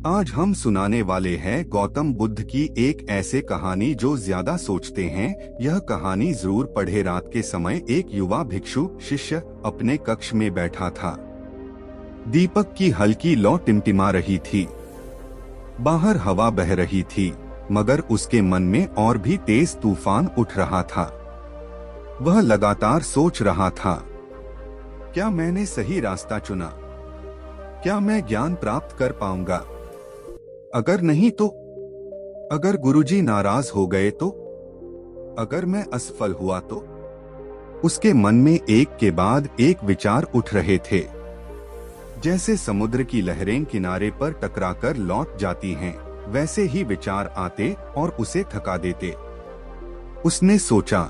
आज हम सुनाने वाले हैं गौतम बुद्ध की एक ऐसे कहानी जो ज्यादा सोचते हैं। यह कहानी जरूर पढ़े। रात के समय एक युवा भिक्षु शिष्य अपने कक्ष में बैठा था। दीपक की हल्की लौ टिमटिमा रही थी। बाहर हवा बह रही थी, मगर उसके मन में और भी तेज तूफान उठ रहा था। वह लगातार सोच रहा था, क्या मैंने सही रास्ता चुना? क्या मैं ज्ञान प्राप्त कर पाऊंगा? अगर नहीं तो? अगर गुरुजी नाराज हो गए तो? अगर मैं असफल हुआ तो? उसके मन में एक के बाद एक विचार उठ रहे थे। जैसे समुद्र की लहरें किनारे पर टकराकर लौट जाती हैं, वैसे ही विचार आते और उसे थका देते। उसने सोचा,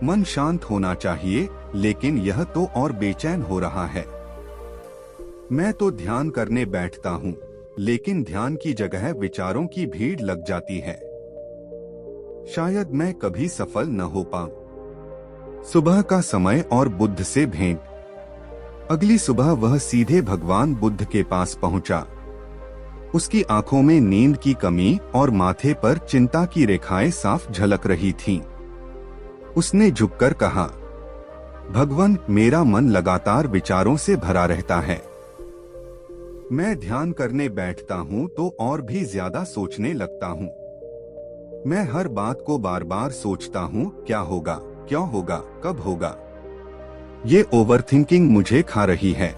मन शांत होना चाहिए, लेकिन यह तो और बेचैन हो रहा है। मैं तो ध्यान करने बैठता हूँ, लेकिन ध्यान की जगह विचारों की भीड़ लग जाती है। शायद मैं कभी सफल न हो पाऊं। सुबह का समय और बुद्ध से भेंट। अगली सुबह वह सीधे भगवान बुद्ध के पास पहुंचा। उसकी आंखों में नींद की कमी और माथे पर चिंता की रेखाएं साफ झलक रही थीं। उसने झुककर कहा, भगवान, मेरा मन लगातार विचारों से भरा रहता है। मैं ध्यान करने बैठता हूँ तो और भी ज्यादा सोचने लगता हूँ। मैं हर बात को बार बार सोचता हूँ, क्या होगा, क्यों होगा, कब होगा। ये ओवरथिंकिंग मुझे खा रही है।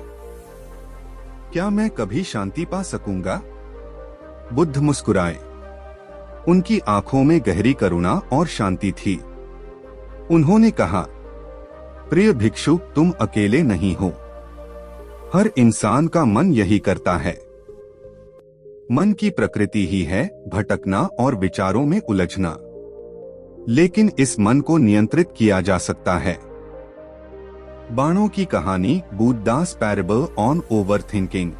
क्या मैं कभी शांति पा सकूंगा? बुद्ध मुस्कुराए। उनकी आंखों में गहरी करुणा और शांति थी। उन्होंने कहा, प्रिय भिक्षु, तुम अकेले नहीं हो। हर इंसान का मन यही करता है। मन की प्रकृति ही है भटकना और विचारों में उलझना। लेकिन इस मन को नियंत्रित किया जा सकता है। बाणों की कहानी, Buddhas parable on overthinking.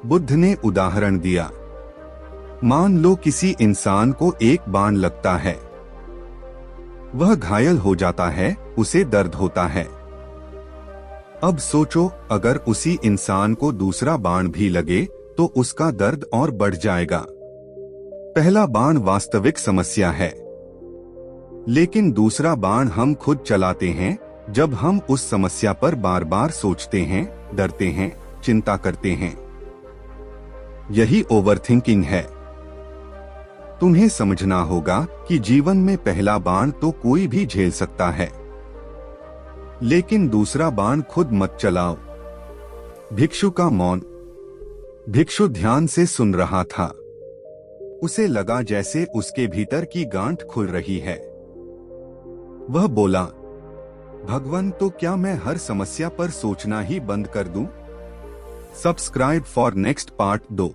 Buddha ने उदाहरण दिया। मान लो किसी इंसान को एक बाण लगता है। वह घायल हो जाता है, उसे दर्द होता है। अब सोचो, अगर उसी इंसान को दूसरा बाण भी लगे तो उसका दर्द और बढ़ जाएगा। पहला बाण वास्तविक समस्या है, लेकिन दूसरा बाण हम खुद चलाते हैं जब हम उस समस्या पर बार बार सोचते हैं, डरते हैं, चिंता करते हैं। यही ओवरथिंकिंग है। तुम्हें समझना होगा कि जीवन में पहला बाण तो कोई भी झेल सकता है, लेकिन दूसरा बाण खुद मत चलाओ। भिक्षु का मौन। भिक्षु ध्यान से सुन रहा था। उसे लगा जैसे उसके भीतर की गांठ खुल रही है। वह बोला, भगवान, तो क्या मैं हर समस्या पर सोचना ही बंद कर दूं? Subscribe for next part 2।